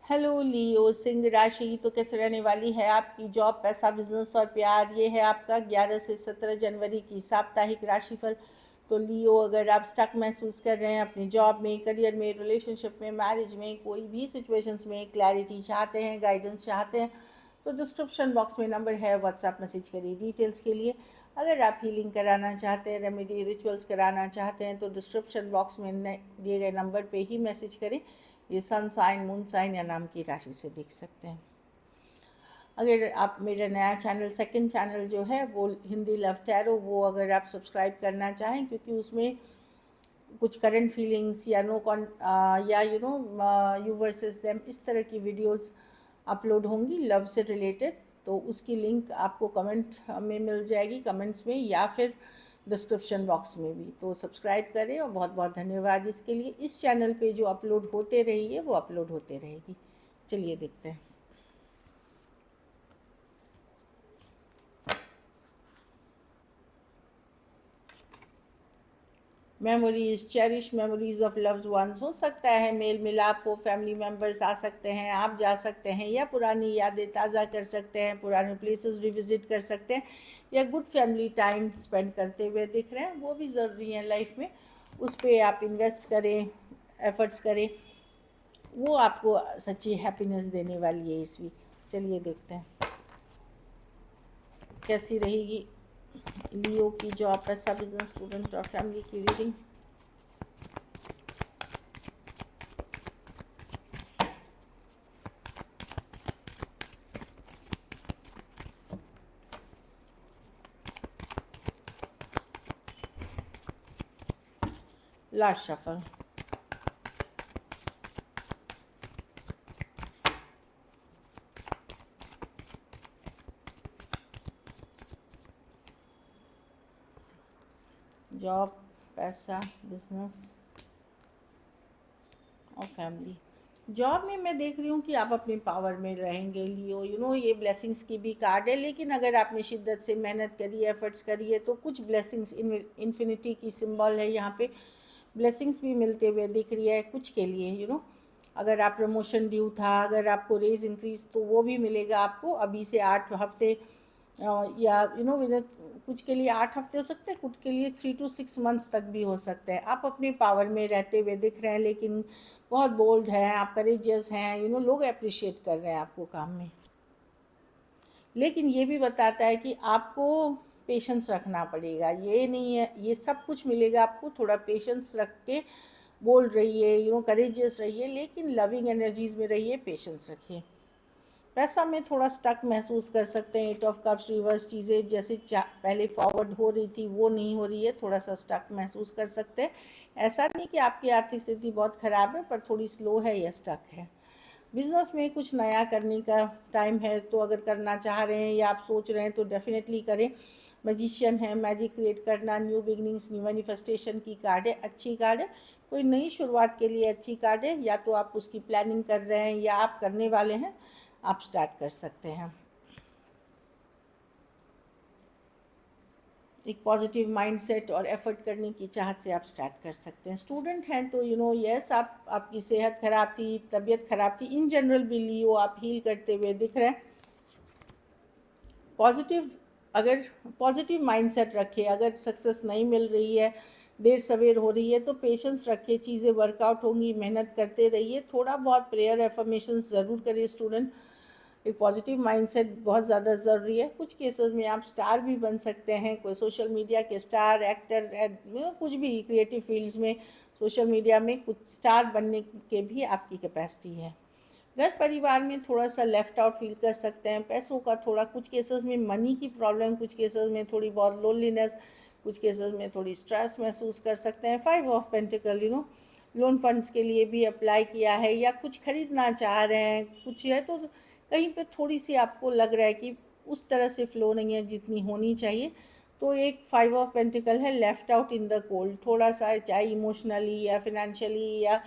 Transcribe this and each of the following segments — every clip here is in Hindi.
हेलो लियो, सिंह राशि तो कैसे रहने वाली है आपकी जॉब, पैसा, बिजनेस और प्यार। ये है आपका 11 से 17 जनवरी की साप्ताहिक राशिफल। तो लियो, अगर आप स्टक महसूस कर रहे हैं अपनी जॉब में, करियर में, रिलेशनशिप में, मैरिज में, कोई भी सिचुएशंस में क्लैरिटी चाहते हैं, गाइडेंस चाहते हैं, तो डिस्क्रिप्शन बॉक्स में नंबर है, व्हाट्सएप मैसेज करिए डिटेल्स के लिए। अगर आप हीलिंग कराना चाहते हैं, रेमेडी रिचुअल्स कराना चाहते हैं, तो डिस्क्रिप्शन बॉक्स में दिए गए नंबर पे ही मैसेज करें। ये सन साइन, मून साइन या नाम की राशि से देख सकते हैं। अगर आप मेरा नया चैनल, सेकंड चैनल जो है वो हिंदी लव टैरो, वो अगर आप सब्सक्राइब करना चाहें, क्योंकि उसमें कुछ करंट फीलिंग्स या या यू वर्सेस देम, इस तरह की वीडियोस अपलोड होंगी लव से रिलेटेड। तो उसकी लिंक आपको कमेंट में मिल जाएगी, कमेंट्स में या फिर डिस्क्रिप्शन बॉक्स में भी। तो सब्सक्राइब करें और बहुत बहुत धन्यवाद इसके लिए। इस चैनल पे जो अपलोड होते रही है वो अपलोड होते रहेगी। चलिए देखते हैं। Memories, cherish memories of loved ones. हो सकता है मेल मिलाप हो, फैमिली मेम्बर्स आ सकते हैं, आप जा सकते हैं, या पुरानी यादें ताज़ा कर सकते हैं, पुराने प्लेसेस रिविज़िट कर सकते हैं, या गुड फैमिली टाइम स्पेंड करते हुए दिख रहे हैं। वो भी ज़रूरी है लाइफ में, उस पर आप इन्वेस्ट करें, एफर्ट्स करें, वो आपको सच्ची हैप्पीनेस देने वाली है इस वीक। चलिए देखते हैं कैसी रहेगी लियो की जॉब, पैसा, बिजनेस, स्टूडेंट और फैमिली की रीडिंग। Last shuffle. जॉब, पैसा, बिजनेस और फैमिली। जॉब में मैं देख रही हूँ कि आप अपने पावर में रहेंगे लियो, ये ब्लेसिंग्स की भी कार्ड है। लेकिन अगर आपने शिद्दत से मेहनत करी, एफर्ट्स करी है, तो कुछ ब्लेसिंग्स, इन्फिनिटी की सिंबल है यहाँ पे, ब्लेसिंग्स भी मिलते हुए दिख रही है कुछ के लिए। अगर आप प्रमोशन ड्यू था, अगर आपको रेज इंक्रीज, तो वो भी मिलेगा आपको अभी से 8 हफ्ते, या विद कुछ के लिए 8 हफ्ते हो सकते हैं, कुछ के लिए 3 to 6 मंथ्स तक भी हो सकते हैं। आप अपने पावर में रहते हुए दिख रहे हैं, लेकिन बहुत बोल्ड हैं आप, करेजियस हैं, लोग अप्रिशिएट कर रहे हैं आपको काम में। लेकिन ये भी बताता है कि आपको पेशेंस रखना पड़ेगा। ये नहीं है ये सब कुछ मिलेगा आपको, थोड़ा पेशेंस रख के बोल्ड रहिए, करेजियस रहिए, लेकिन लविंग एनर्जीज में रहिए, पेशेंस रखिए। पैसा में थोड़ा स्टक महसूस कर सकते हैं, 8 ऑफ कप्स रिवर्स, चीज़ें जैसे पहले फॉरवर्ड हो रही थी वो नहीं हो रही है, थोड़ा सा स्टक महसूस कर सकते हैं। ऐसा नहीं कि आपकी आर्थिक स्थिति बहुत ख़राब है, पर थोड़ी स्लो है या स्टक है। बिजनेस में कुछ नया करने का टाइम है, तो अगर करना चाह रहे हैं या आप सोच रहे हैं तो डेफिनेटली करें। मैजिशियन है, मैजिक क्रिएट करना, न्यू बिगनिंग्स, न्यू मैनिफेस्टेशन की कार्ड है, अच्छी कार्ड है। कोई नई शुरुआत के लिए अच्छी कार्ड है, या तो आप उसकी प्लानिंग कर रहे हैं या आप करने वाले हैं, आप स्टार्ट कर सकते हैं। एक पॉजिटिव माइंडसेट और एफर्ट करने की चाहत से आप स्टार्ट कर सकते हैं। स्टूडेंट हैं तो यस, आपकी सेहत ख़राब थी, तबीयत ख़राब थी, इन जनरल भी लियो आप हील करते हुए दिख रहे हैं। पॉजिटिव, अगर पॉजिटिव माइंडसेट रखें, अगर सक्सेस नहीं मिल रही है, देर सवेर हो रही है, तो पेशेंस रखें, चीज़ें वर्कआउट होंगी, मेहनत करते रहिए, थोड़ा बहुत प्रेयर एफर्मेशंस ज़रूर करिए स्टूडेंट। एक पॉजिटिव माइंडसेट बहुत ज़्यादा ज़रूरी है। कुछ केसेस में आप स्टार भी बन सकते हैं, कोई सोशल मीडिया के स्टार, एक्टर, कुछ भी क्रिएटिव फील्ड्स में, सोशल मीडिया में कुछ स्टार बनने के भी आपकी कैपेसिटी है। घर परिवार में थोड़ा सा लेफ़्ट आउट फील कर सकते हैं, पैसों का थोड़ा, कुछ केसेस में मनी की प्रॉब्लम, कुछ केसेस में थोड़ी बहुत लोनलीनेस, कुछ केसेस में थोड़ी स्ट्रेस महसूस कर सकते हैं। 5 ऑफ पेंटिकल, लोन फंड्स के लिए भी अप्लाई किया है, या कुछ खरीदना चाह रहे हैं, कुछ है, तो कहीं पे थोड़ी सी आपको लग रहा है कि उस तरह से फ़्लो नहीं है जितनी होनी चाहिए। तो एक 5 ऑफ पेंटिकल है, left out in the cold, थोड़ा सा, चाहे इमोशनली या फिनेंशियली या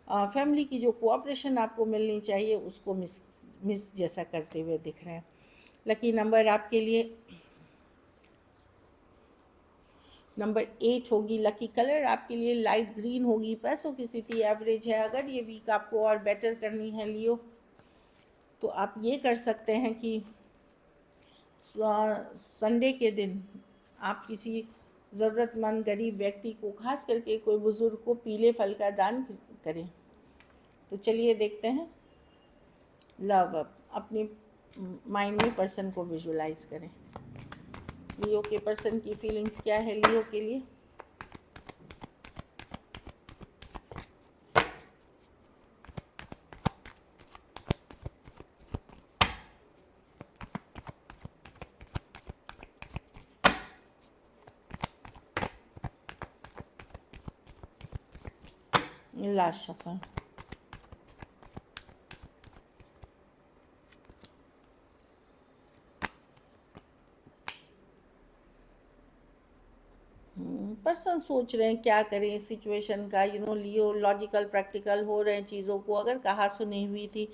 फैमिली की जो कोऑपरेशन आपको मिलनी चाहिए उसको मिस जैसा करते हुए दिख रहे हैं। लकी नंबर आपके लिए नंबर 8 होगी लकी कलर आपके लिए लाइट ग्रीन होगी। पैसों की स्थिति एवरेज है। अगर ये वीक आपको और बेटर करनी है लियो, तो आप ये कर सकते हैं कि संडे के दिन आप किसी ज़रूरतमंद गरीब व्यक्ति को, खास करके कोई बुज़ुर्ग को, पीले फल का दान करें। तो चलिए देखते हैं लव अप। अपने माइंड में पर्सन को विजुलाइज करें। लियो के पर्सन की फीलिंग्स क्या है लियो के लिए। Last shuffle. पर्सन सोच रहे हैं क्या करें सिचुएशन का, लियो लॉजिकल प्रैक्टिकल हो रहे हैं चीज़ों को। अगर कहा सुनी हुई थी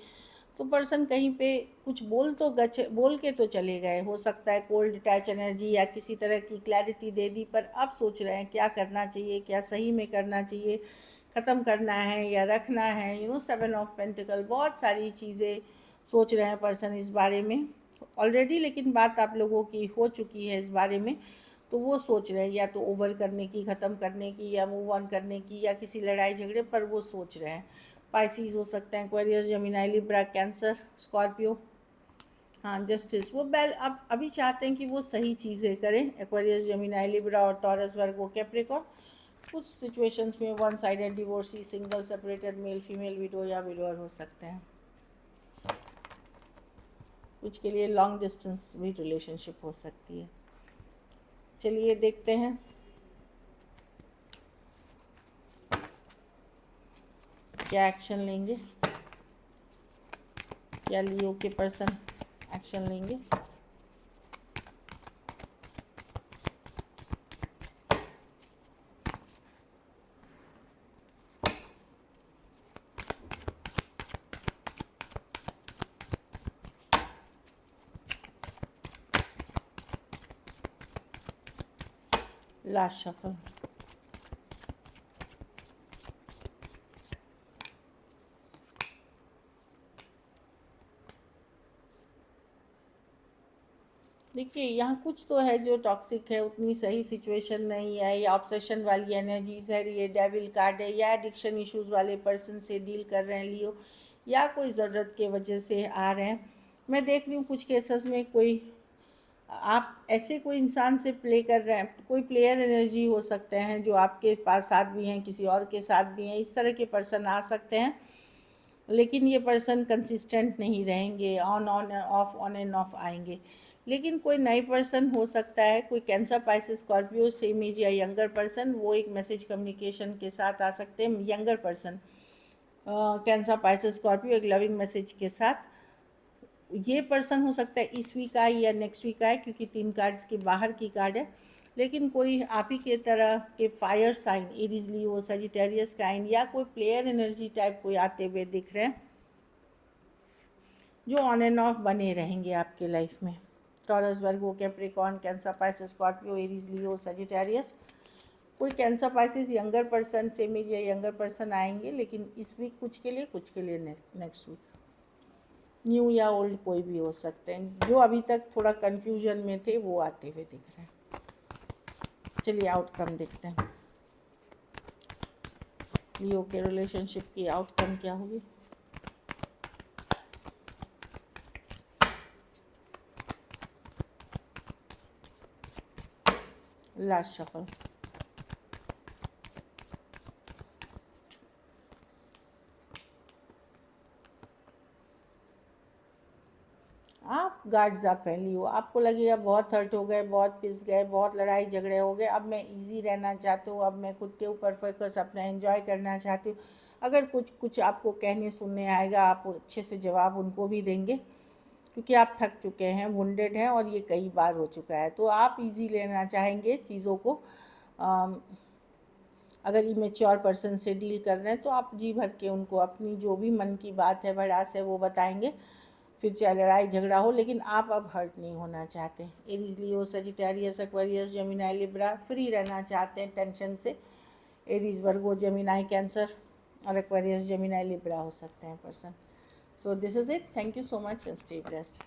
तो पर्सन कहीं पे कुछ बोल के तो चले गए। हो सकता है कोल्ड डिटैच एनर्जी या किसी तरह की क्लैरिटी दे दी, पर अब सोच रहे हैं क्या करना चाहिए, क्या सही में करना चाहिए, ख़त्म करना है या रखना है। 7 ऑफ पेंटिकल, बहुत सारी चीज़ें सोच रहे हैं पर्सन इस बारे में ऑलरेडी, लेकिन बात आप लोगों की हो चुकी है इस बारे में। तो वो सोच रहे हैं या तो ओवर करने की, ख़त्म करने की, या मूव ऑन करने की, या किसी लड़ाई झगड़े पर वो सोच रहे हैं। पाइसिस हो सकते हैं, Aquarius, Gemini, Libra, cancer, Scorpio. हाँ, जस्टिस। वो अब अभी चाहते हैं कि वो सही चीज़ें करें। एक्वेरियस, जेमिनी, लिब्रा और टॉरस, वर्गो, कैप्रिकॉर्न। कुछ सिचुएशंस में one sided divorcee, single, separated, male female, window या विडोअर हो सकते हैं। कुछ के लिए लॉन्ग डिस्टेंस भी रिलेशनशिप हो सकती है। चलिए देखते हैं क्या एक्शन लेंगे, क्या लियो के पर्सन एक्शन लेंगे। Last shuffle. देखिए यहाँ कुछ तो है जो टॉक्सिक है, उतनी सही सिचुएशन नहीं है, या ऑब्सेशन वाली एनर्जीज है, ये डेविल कार्ड है, या एडिक्शन इश्यूज वाले पर्सन से डील कर रहे हैं लियो, या कोई ज़रूरत के वजह से आ रहे हैं। मैं देख रही हूँ कुछ केसेस में कोई आप ऐसे कोई इंसान से प्ले कर रहे हैं, कोई प्लेयर एनर्जी हो सकते हैं जो आपके पास साथ भी हैं, किसी और के साथ भी हैं। इस तरह के पर्सन आ सकते हैं, लेकिन ये पर्सन कंसिस्टेंट नहीं रहेंगे, on off, on and off आएंगे। लेकिन कोई नए पर्सन हो सकता है, कोई Cancer, Pisces, Scorpio, same age या यंगर पर्सन, वो एक मैसेज कम्युनिकेशन के साथ आ सकते हैं। Younger person, Cancer, Pisces, Scorpio, एक लविंग मैसेज के साथ। ये पर्सन हो सकता है इस वीक आए या नेक्स्ट वीक आए, क्योंकि 3 कार्ड्स के बाहर की कार्ड है। लेकिन कोई आप ही के तरह के fire sign, Aries, Leo, Sagittarius kind, या कोई प्लेयर एनर्जी टाइप कोई आते हुए दिख रहे हैं, जो ऑन एंड ऑफ बने रहेंगे आपके लाइफ में। Taurus, Virgo, Capricorn, Cancer, Pisces, Scorpio, Aries, Leo, Sagittarius. कोई Cancer, Pisces, younger person, same age या यंगर पर्सन आएंगे, लेकिन इस वीक कुछ के लिए नेक्स्ट वीक। न्यू या ओल्ड कोई भी हो सकते हैं। जो अभी तक थोड़ा कन्फ्यूजन में थे वो आते हुए दिख रहे हैं। चलिए आउटकम देखते हैं, लियो के रिलेशनशिप की आउटकम क्या होगी। Last shuffle. आप गार्ड्स अप हैं लियो। आपको लगेगा बहुत हर्ट हो गए, बहुत पिस गए, बहुत लड़ाई झगड़े हो गए, अब मैं इजी रहना चाहती हूँ, अब मैं खुद के ऊपर फोकस अपना एंजॉय करना चाहती हूँ। अगर कुछ आपको कहने सुनने आएगा, आप अच्छे से जवाब उनको भी देंगे, क्योंकि आप थक चुके हैं, वुंडेड हैं, और ये कई बार हो चुका है। तो आप इजी लेना चाहेंगे चीज़ों को। अगर इमेच्योर पर्सन से डील कर रहे हैं तो आप जी भर के उनको अपनी जो भी मन की बात है, भड़ास है, वो बताएंगे। फिर चाहे लड़ाई झगड़ा हो, लेकिन आप अब हर्ट नहीं होना चाहते। Aries, Leo, Sagittarius, Aquarius, Gemini, Libra free रहना चाहते हैं टेंशन से। एरीज, वर्गो, जेमिनाई, कैंसर और एक्वेरियस, जेमिनाई, लिब्रा हो सकते हैं person. So this is it. Thank you so much and stay blessed.